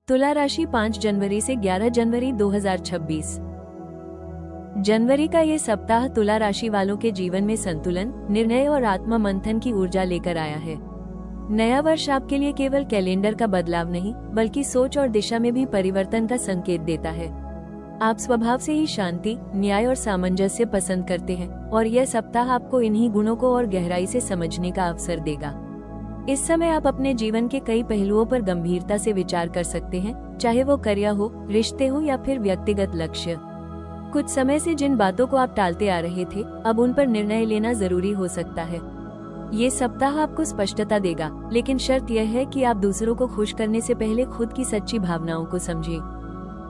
तुला राशि 5 जनवरी से 11 जनवरी 2026। जनवरी का ये सप्ताह तुला राशि वालों के जीवन में संतुलन, निर्णय और आत्म मंथन की ऊर्जा लेकर आया है। नया वर्ष आपके लिए केवल कैलेंडर का बदलाव नहीं, बल्कि सोच और दिशा में भी परिवर्तन का संकेत देता है। आप स्वभाव से ही शांति, न्याय और सामंजस्य पसंद करते हैं और यह सप्ताह आपको इन्हीं गुणों को और गहराई से समझने का अवसर देगा। इस समय आप अपने जीवन के कई पहलुओं पर गंभीरता से विचार कर सकते हैं, चाहे वो करियर हो, रिश्ते हो या फिर व्यक्तिगत लक्ष्य। कुछ समय से जिन बातों को आप टालते आ रहे थे, अब उन पर निर्णय लेना जरूरी हो सकता है। ये सप्ताह आपको स्पष्टता देगा, लेकिन शर्त यह है कि आप दूसरों को खुश करने से पहले खुद की सच्ची भावनाओं को समझें।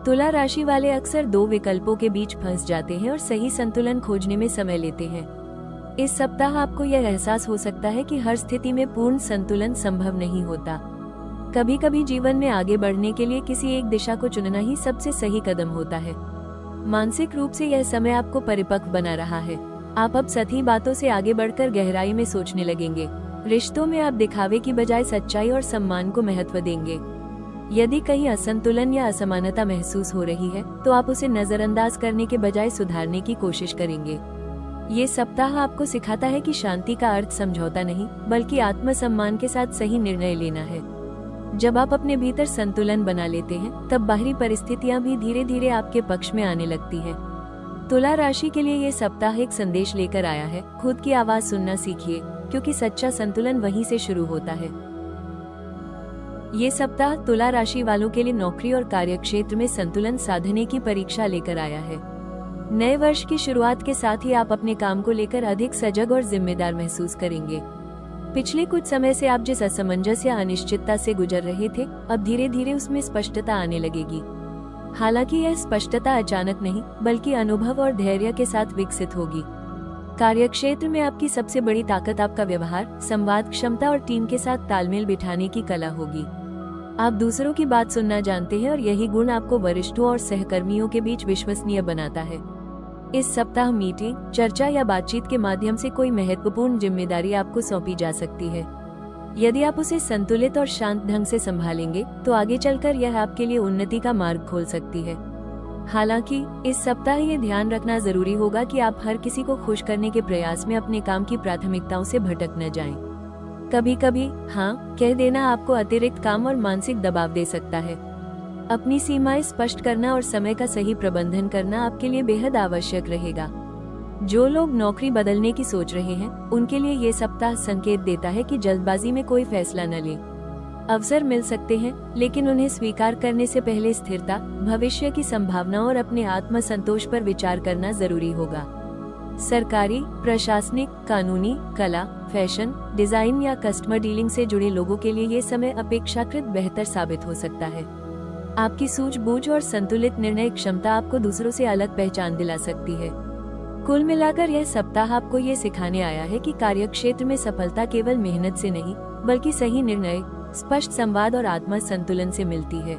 तुला राशि वाले अक्सर दो विकल्पों के बीच फंस जाते हैं और सही संतुलन खोजने में समय लेते हैं। इस सप्ताह आपको यह एहसास हो सकता है कि हर स्थिति में पूर्ण संतुलन संभव नहीं होता। कभी कभी जीवन में आगे बढ़ने के लिए किसी एक दिशा को चुनना ही सबसे सही कदम होता है। मानसिक रूप से यह समय आपको परिपक्व बना रहा है। आप अब सही बातों से आगे बढ़कर गहराई में सोचने लगेंगे। रिश्तों में आप दिखावे की बजाय सच्चाई और सम्मान को महत्व देंगे। यदि कहीं असंतुलन या असमानता महसूस हो रही है, तो आप उसे नजरअंदाज करने के बजाय सुधारने की कोशिश करेंगे। ये सप्ताह आपको सिखाता है कि शांति का अर्थ समझौता नहीं, बल्कि आत्मसम्मान के साथ सही निर्णय लेना है। जब आप अपने भीतर संतुलन बना लेते हैं, तब बाहरी परिस्थितियां भी धीरे धीरे आपके पक्ष में आने लगती हैं। तुला राशि के लिए ये सप्ताह एक संदेश लेकर आया है, खुद की आवाज सुनना सीखिए, क्योंकि सच्चा संतुलन वहीं से शुरू होता है। ये सप्ताह तुला राशि वालों के लिए नौकरी और कार्यक्षेत्र में संतुलन साधने की परीक्षा लेकर आया है। नए वर्ष की शुरुआत के साथ ही आप अपने काम को लेकर अधिक सजग और जिम्मेदार महसूस करेंगे। पिछले कुछ समय से आप जिस असमंजस या अनिश्चितता से गुजर रहे थे, अब धीरे धीरे उसमें स्पष्टता आने लगेगी। हालांकि यह स्पष्टता अचानक नहीं, बल्कि अनुभव और धैर्य के साथ विकसित होगी। कार्यक्षेत्र में आपकी सबसे बड़ी ताकत आपका व्यवहार, संवाद क्षमता और टीम के साथ तालमेल बिठाने की कला होगी। आप दूसरों की बात सुनना जानते हैं और यही गुण आपको वरिष्ठों और सहकर्मियों के बीच विश्वसनीय बनाता है। इस सप्ताह मीटिंग, चर्चा या बातचीत के माध्यम से कोई महत्वपूर्ण जिम्मेदारी आपको सौंपी जा सकती है। यदि आप उसे संतुलित और शांत ढंग से संभालेंगे, तो आगे चलकर यह आपके लिए उन्नति का मार्ग खोल सकती है। हालांकि इस सप्ताह ये ध्यान रखना जरूरी होगा कि आप हर किसी को खुश करने के प्रयास में अपने काम की प्राथमिकताओं से भटक न जाएं। कभी कभी हाँ कह देना आपको अतिरिक्त काम और मानसिक दबाव दे सकता है। अपनी सीमाएं स्पष्ट करना और समय का सही प्रबंधन करना आपके लिए बेहद आवश्यक रहेगा। जो लोग नौकरी बदलने की सोच रहे हैं, उनके लिए ये सप्ताह संकेत देता है कि जल्दबाजी में कोई फैसला न लें। अवसर मिल सकते हैं, लेकिन उन्हें स्वीकार करने से पहले स्थिरता, भविष्य की संभावनाओं और अपने आत्म संतोष पर विचार करना जरूरी होगा। सरकारी, प्रशासनिक, कानूनी, कला, फैशन, डिजाइन या कस्टमर डीलिंग से जुड़े लोगों के लिए ये समय अपेक्षाकृत बेहतर साबित हो सकता है। आपकी सूझबूझ और संतुलित निर्णय क्षमता आपको दूसरों से अलग पहचान दिला सकती है। कुल मिलाकर यह सप्ताह आपको ये सिखाने आया है कि कार्यक्षेत्र में सफलता केवल मेहनत से नहीं, बल्कि सही निर्णय, स्पष्ट संवाद और आत्म संतुलन से मिलती है।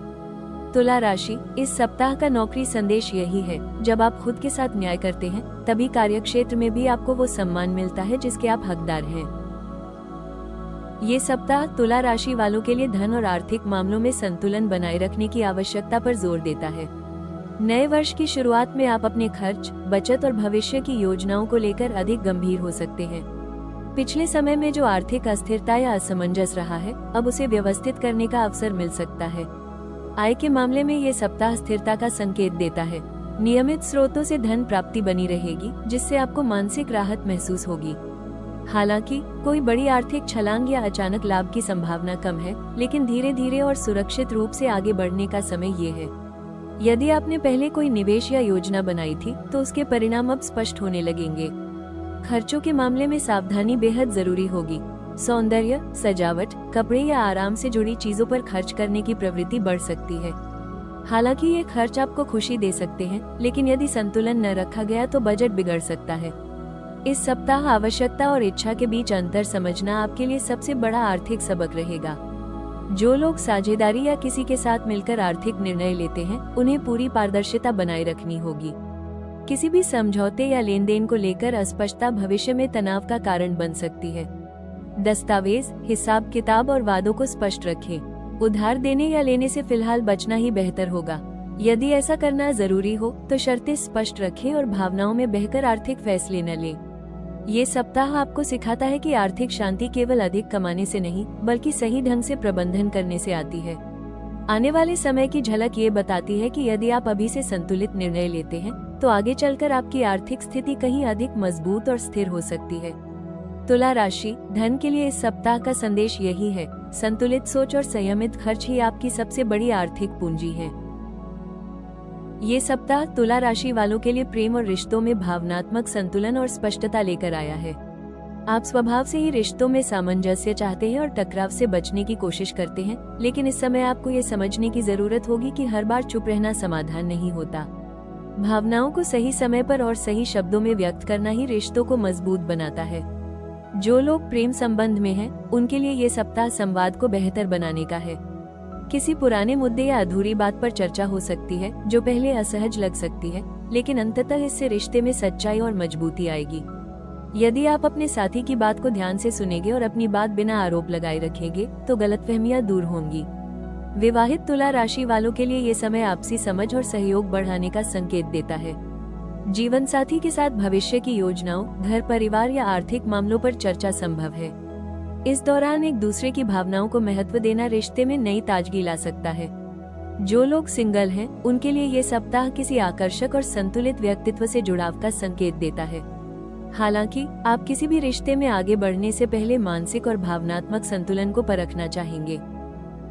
तुला राशि, इस सप्ताह का नौकरी संदेश यही है, जब आप खुद के साथ न्याय करते हैं, तभी कार्यक्षेत्र में भी आपको वो सम्मान मिलता है जिसके आप हकदार हैं। ये सप्ताह तुला राशि वालों के लिए धन और आर्थिक मामलों में संतुलन बनाए रखने की आवश्यकता पर जोर देता है। नए वर्ष की शुरुआत में आप अपने खर्च, बचत और भविष्य की योजनाओं को लेकर अधिक गंभीर हो सकते हैं। पिछले समय में जो आर्थिक अस्थिरता या असमंजस रहा है, अब उसे व्यवस्थित करने का अवसर मिल सकता है। आय के मामले में ये सप्ताह स्थिरता का संकेत देता है। नियमित स्रोतों से धन प्राप्ति बनी रहेगी, जिससे आपको मानसिक राहत महसूस होगी। हालांकि कोई बड़ी आर्थिक छलांग या अचानक लाभ की संभावना कम है, लेकिन धीरे धीरे और सुरक्षित रूप से आगे बढ़ने का समय ये है। यदि आपने पहले कोई निवेश या योजना बनाई थी, तो उसके परिणाम अब स्पष्ट होने लगेंगे। खर्चों के मामले में सावधानी बेहद जरूरी होगी। सौंदर्य, सजावट, कपड़े या आराम से जुड़ी चीजों पर खर्च करने की प्रवृत्ति बढ़ सकती है। हालांकि ये खर्च आपको खुशी दे सकते हैं, लेकिन यदि संतुलन न रखा गया तो बजट बिगड़ सकता है। इस सप्ताह आवश्यकता और इच्छा के बीच अंतर समझना आपके लिए सबसे बड़ा आर्थिक सबक रहेगा। जो लोग साझेदारी या किसी के साथ मिलकर आर्थिक निर्णय लेते हैं, उन्हें पूरी पारदर्शिता बनाए रखनी होगी। किसी भी समझौते या लेन देन को लेकर अस्पष्टता भविष्य में तनाव का कारण बन सकती है। दस्तावेज, हिसाब किताब और वादों को स्पष्ट रखें। उधार देने या लेने से फिलहाल बचना ही बेहतर होगा। यदि ऐसा करना जरूरी हो तो शर्तें स्पष्ट रखें और भावनाओं में बहकर आर्थिक फैसले न लें। ये सप्ताह आपको सिखाता है कि आर्थिक शांति केवल अधिक कमाने से नहीं, बल्कि सही ढंग से प्रबंधन करने से आती है। आने वाले समय की झलक ये बताती है कि यदि आप अभी से संतुलित निर्णय लेते हैं तो आगे चलकर आपकी आर्थिक स्थिति कहीं अधिक मजबूत और स्थिर हो सकती है। तुला राशि, धन के लिए इस सप्ताह का संदेश यही है, संतुलित सोच और संयमित खर्च ही आपकी सबसे बड़ी आर्थिक पूंजी है। ये सप्ताह तुला राशि वालों के लिए प्रेम और रिश्तों में भावनात्मक संतुलन और स्पष्टता लेकर आया है। आप स्वभाव से ही रिश्तों में सामंजस्य चाहते हैं और टकराव से बचने की कोशिश करते हैं, लेकिन इस समय आपको ये समझने की जरूरत होगी कि हर बार चुप रहना समाधान नहीं होता। भावनाओं को सही समय पर और सही शब्दों में व्यक्त करना ही रिश्तों को मजबूत बनाता है। जो लोग प्रेम संबंध में हैं, उनके लिए ये सप्ताह संवाद को बेहतर बनाने का है। किसी पुराने मुद्दे या अधूरी बात पर चर्चा हो सकती है जो पहले असहज लग सकती है, लेकिन अंततः इससे रिश्ते में सच्चाई और मजबूती आएगी। यदि आप अपने साथी की बात को ध्यान से सुनेंगे और अपनी बात बिना आरोप लगाए रखेंगे तो गलतफहमियां दूर होंगी। विवाहित तुला राशि वालों के लिए ये समय आपसी समझ और सहयोग बढ़ाने का संकेत देता है। जीवन साथी के साथ भविष्य की योजनाओं, घर परिवार या आर्थिक मामलों पर चर्चा संभव है। इस दौरान एक दूसरे की भावनाओं को महत्व देना रिश्ते में नई ताजगी ला सकता है। जो लोग सिंगल हैं, उनके लिए ये सप्ताह किसी आकर्षक और संतुलित व्यक्तित्व से जुड़ाव का संकेत देता है। हालांकि आप किसी भी रिश्ते में आगे बढ़ने से पहले मानसिक और भावनात्मक संतुलन को परखना चाहेंगे।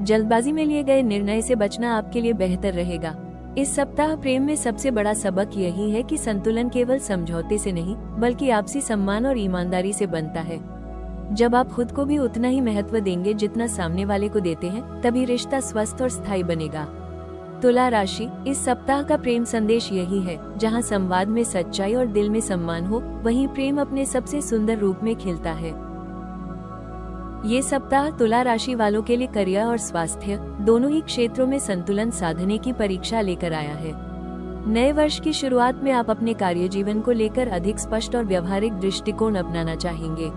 जल्दबाजी में लिए गए निर्णय से बचना आपके लिए बेहतर रहेगा। इस सप्ताह प्रेम में सबसे बड़ा सबक यही है कि संतुलन केवल समझौते से नहीं, बल्कि आपसी सम्मान और ईमानदारी से बनता है। जब आप खुद को भी उतना ही महत्व देंगे जितना सामने वाले को देते हैं, तभी रिश्ता स्वस्थ और स्थायी बनेगा। तुला राशि, इस सप्ताह का प्रेम संदेश यही है, जहां संवाद में सच्चाई और दिल में सम्मान हो, वहीं प्रेम अपने सबसे सुंदर रूप में खिलता है। ये सप्ताह तुला राशि वालों के लिए करियर और स्वास्थ्य दोनों ही क्षेत्रों में संतुलन साधने की परीक्षा लेकर आया है। नए वर्ष की शुरुआत में आप अपने कार्य जीवन को लेकर अधिक स्पष्ट और व्यवहारिक दृष्टिकोण अपनाना चाहेंगे।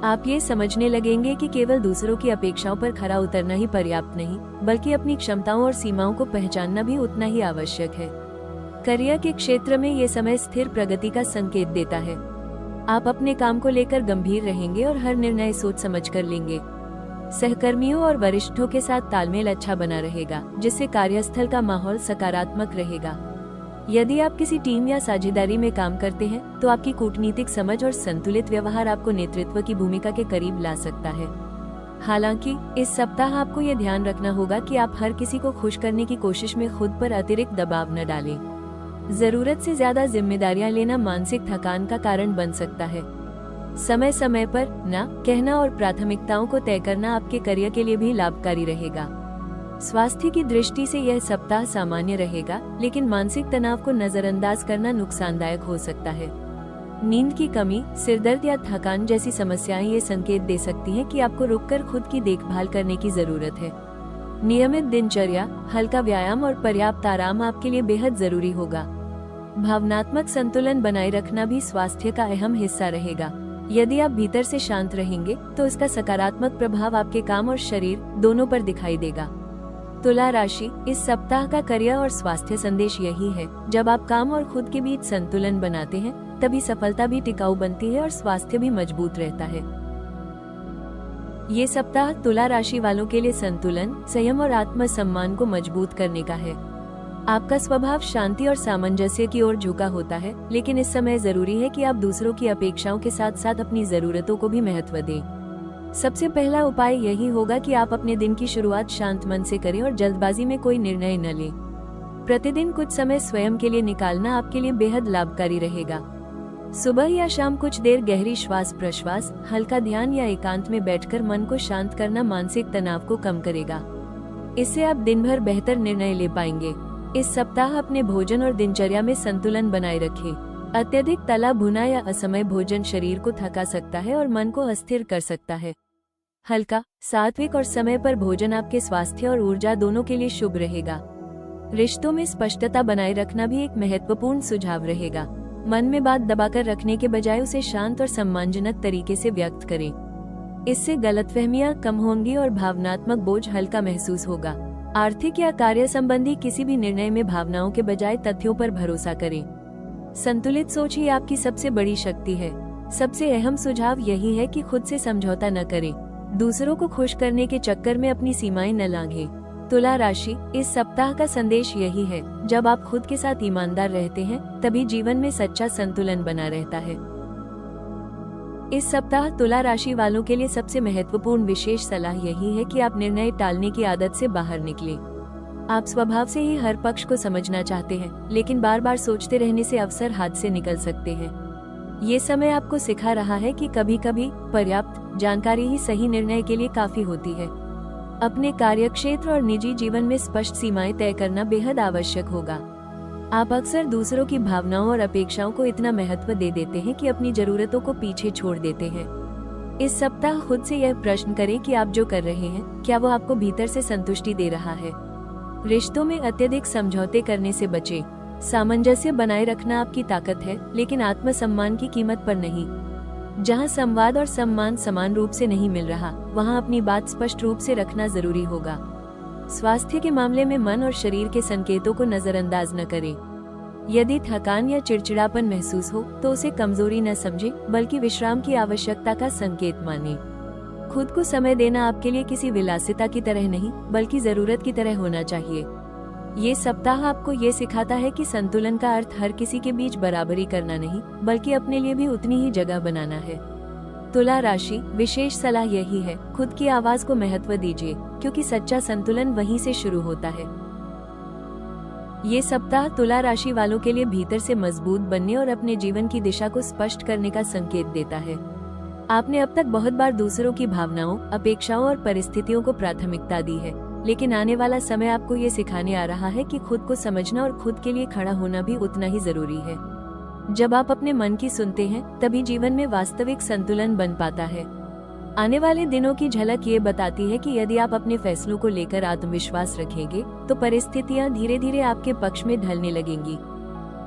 आप ये समझने लगेंगे कि केवल दूसरों की अपेक्षाओं पर खरा उतरना ही पर्याप्त नहीं, बल्कि अपनी क्षमताओं और सीमाओं को पहचानना भी उतना ही आवश्यक है। करियर के क्षेत्र में ये समय स्थिर प्रगति का संकेत देता है। आप अपने काम को लेकर गंभीर रहेंगे और हर निर्णय सोच समझ कर लेंगे। सहकर्मियों और वरिष्ठों के साथ तालमेल अच्छा बना रहेगा, जिससे कार्यस्थल का माहौल सकारात्मक रहेगा। यदि आप किसी टीम या साझेदारी में काम करते हैं, तो आपकी कूटनीतिक समझ और संतुलित व्यवहार आपको नेतृत्व की भूमिका के करीब ला सकता है। हालांकि इस सप्ताह आपको ये ध्यान रखना होगा कि आप हर किसी को खुश करने की कोशिश में खुद पर अतिरिक्त दबाव न डालें। जरूरत से ज्यादा जिम्मेदारियां लेना मानसिक थकान का कारण बन सकता है। समय समय पर ना कहना और प्राथमिकताओं को तय करना आपके करियर के लिए भी लाभकारी रहेगा। स्वास्थ्य की दृष्टि से यह सप्ताह सामान्य रहेगा, लेकिन मानसिक तनाव को नजरअंदाज करना नुकसानदायक हो सकता है। नींद की कमी, सिरदर्द या थकान जैसी समस्याएं ये संकेत दे सकती हैं कि आपको रुककर खुद की देखभाल करने की जरूरत है। नियमित दिनचर्या, हल्का व्यायाम और पर्याप्त आराम आपके लिए बेहद जरूरी होगा। भावनात्मक संतुलन बनाए रखना भी स्वास्थ्य का अहम हिस्सा रहेगा। यदि आप भीतर से शांत रहेंगे, तो इसका सकारात्मक प्रभाव आपके काम और शरीर दोनों पर दिखाई देगा। तुला राशि, इस सप्ताह का करियर और स्वास्थ्य संदेश यही है, जब आप काम और खुद के बीच संतुलन बनाते हैं, तभी सफलता भी टिकाऊ बनती है और स्वास्थ्य भी मजबूत रहता है। ये सप्ताह तुला राशि वालों के लिए संतुलन, संयम और आत्मसम्मान को मजबूत करने का है। आपका स्वभाव शांति और सामंजस्य की ओर झुका होता है, लेकिन इस समय जरूरी है कि आप दूसरों की अपेक्षाओं के साथ साथ अपनी जरूरतों को भी महत्व दें। सबसे पहला उपाय यही होगा कि आप अपने दिन की शुरुआत शांत मन से करें और जल्दबाजी में कोई निर्णय न लें। प्रतिदिन कुछ समय स्वयं के लिए निकालना आपके लिए बेहद लाभकारी रहेगा। सुबह या शाम कुछ देर गहरी श्वास प्रश्वास, हल्का ध्यान या एकांत में बैठकर मन को शांत करना मानसिक तनाव को कम करेगा। इससे आप दिन भर बेहतर निर्णय ले पाएंगे। इस सप्ताह अपने भोजन और दिनचर्या में संतुलन बनाए रखें। अत्यधिक तला भुना या असमय भोजन शरीर को थका सकता है और मन को अस्थिर कर सकता है। हल्का, सात्विक और समय पर भोजन आपके स्वास्थ्य और ऊर्जा दोनों के लिए शुभ रहेगा। रिश्तों में स्पष्टता बनाए रखना भी एक महत्वपूर्ण सुझाव रहेगा। मन में बात दबाकर रखने के बजाय उसे शांत और सम्मानजनक तरीके से व्यक्त करें। इससे गलतफहमियां कम होंगी और भावनात्मक बोझ हल्का महसूस होगा। आर्थिक या कार्य संबंधी किसी भी निर्णय में भावनाओं के बजाय तथ्यों पर भरोसा करें। संतुलित सोच ही आपकी सबसे बड़ी शक्ति है। सबसे अहम सुझाव यही है कि खुद से समझौता न करें। दूसरों को खुश करने के चक्कर में अपनी सीमाएं न लांघें। तुला राशि, इस सप्ताह का संदेश यही है, जब आप खुद के साथ ईमानदार रहते हैं तभी जीवन में सच्चा संतुलन बना रहता है। इस सप्ताह तुला राशि वालों के लिए सबसे महत्वपूर्ण विशेष सलाह यही है कि आप निर्णय टालने की आदत से बाहर निकलें। आप स्वभाव से ही हर पक्ष को समझना चाहते हैं, लेकिन बार बार सोचते रहने से अवसर हाथ से निकल सकते हैं। ये समय आपको सिखा रहा है कि कभी कभी पर्याप्त जानकारी ही सही निर्णय के लिए काफी होती है। अपने कार्यक्षेत्र और निजी जीवन में स्पष्ट सीमाएं तय करना बेहद आवश्यक होगा। आप अक्सर दूसरों की भावनाओं और अपेक्षाओं को इतना महत्व दे देते हैं कि अपनी जरूरतों को पीछे छोड़ देते हैं। इस सप्ताह खुद से यह प्रश्न करें कि आप जो कर रहे हैं, क्या वो आपको भीतर से संतुष्टि दे रहा है। रिश्तों में अत्यधिक समझौते करने से बचें। सामंजस्य बनाए रखना आपकी ताकत है, लेकिन आत्मसम्मान की कीमत पर नहीं। जहां संवाद और सम्मान समान रूप से नहीं मिल रहा, वहां अपनी बात स्पष्ट रूप से रखना जरूरी होगा। स्वास्थ्य के मामले में मन और शरीर के संकेतों को नजरअंदाज न करें। यदि थकान या चिड़चिड़ापन महसूस हो तो उसे कमजोरी न समझें, बल्कि विश्राम की आवश्यकता का संकेत मानें। खुद को समय देना आपके लिए किसी विलासिता की तरह नहीं, बल्कि जरूरत की तरह होना चाहिए। ये सप्ताह आपको ये सिखाता है कि संतुलन का अर्थ हर किसी के बीच बराबरी करना नहीं, बल्कि अपने लिए भी उतनी ही जगह बनाना है। तुला राशि, विशेष सलाह यही है, खुद की आवाज को महत्व दीजिए, क्योंकि सच्चा संतुलन वहीं से शुरू होता है। ये सप्ताह तुला राशि वालों के लिए भीतर से मजबूत बनने और अपने जीवन की दिशा को स्पष्ट करने का संकेत देता है। आपने अब तक बहुत बार दूसरों की भावनाओं, अपेक्षाओं और परिस्थितियों को प्राथमिकता दी है, लेकिन आने वाला समय आपको ये सिखाने आ रहा है कि खुद को समझना और खुद के लिए खड़ा होना भी उतना ही जरूरी है। जब आप अपने मन की सुनते हैं, तभी जीवन में वास्तविक संतुलन बन पाता है। आने वाले दिनों की झलक ये बताती है कि यदि आप अपने फैसलों को लेकर आत्मविश्वास रखेंगे, तो परिस्थितियां धीरे धीरे आपके पक्ष में ढलने लगेंगी।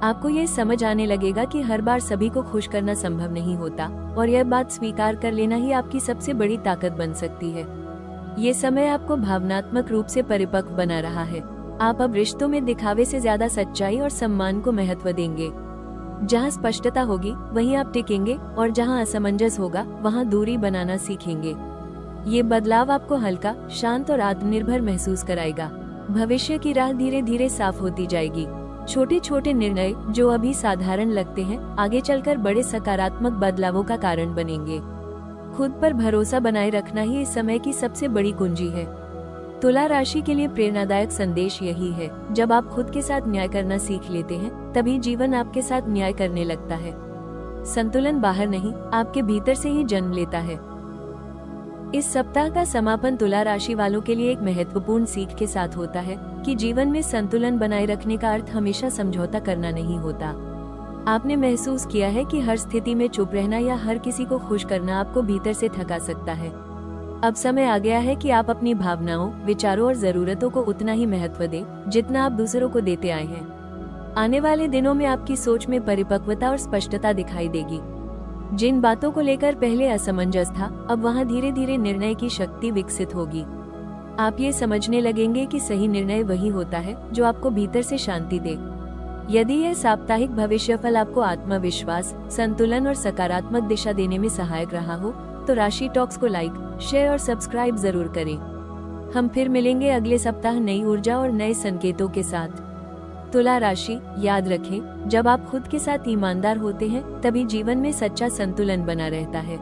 आपको ये समझ आने लगेगा कि हर बार सभी को खुश करना संभव नहीं होता, और यह बात स्वीकार कर लेना ही आपकी सबसे बड़ी ताकत बन सकती है। ये समय आपको भावनात्मक रूप से परिपक्व बना रहा है। आप अब रिश्तों में दिखावे से ज्यादा सच्चाई और सम्मान को महत्व देंगे। जहाँ स्पष्टता होगी वहीं आप टिकेंगे, और जहाँ असमंजस होगा वहाँ दूरी बनाना सीखेंगे। ये बदलाव आपको हल्का, शांत और आत्मनिर्भर महसूस कराएगा। भविष्य की राह धीरे धीरे साफ होती जाएगी। छोटे छोटे निर्णय जो अभी साधारण लगते हैं, आगे चलकर बड़े सकारात्मक बदलावों का कारण बनेंगे। खुद पर भरोसा बनाए रखना ही इस समय की सबसे बड़ी कुंजी है। तुला राशि के लिए प्रेरणादायक संदेश यही है, जब आप खुद के साथ न्याय करना सीख लेते हैं, तभी जीवन आपके साथ न्याय करने लगता है। संतुलन बाहर नहीं, आपके भीतर से ही जन्म लेता है। इस सप्ताह का समापन तुला राशि वालों के लिए एक महत्वपूर्ण सीख के साथ होता है कि जीवन में संतुलन बनाए रखने का अर्थ हमेशा समझौता करना नहीं होता। आपने महसूस किया है कि हर स्थिति में चुप रहना या हर किसी को खुश करना आपको भीतर से थका सकता है। अब समय आ गया है कि आप अपनी भावनाओं, विचारों और जरूरतों को उतना ही महत्व दें जितना आप दूसरों को देते आए हैं। आने वाले दिनों में आपकी सोच में परिपक्वता और स्पष्टता दिखाई देगी। जिन बातों को लेकर पहले असमंजस था, अब वहां धीरे धीरे निर्णय की शक्ति विकसित होगी। आप ये समझने लगेंगे कि सही निर्णय वही होता है जो आपको भीतर से शांति दे। यदि यह साप्ताहिक भविष्यफल आपको आत्मविश्वास, संतुलन और सकारात्मक दिशा देने में सहायक रहा हो, तो राशि टॉक्स को लाइक, शेयर और सब्सक्राइब जरूर करें। हम फिर मिलेंगे अगले सप्ताह नई ऊर्जा और नए संकेतों के साथ। तुला राशि, याद रखें, जब आप खुद के साथ ईमानदार होते हैं, तभी जीवन में सच्चा संतुलन बना रहता है।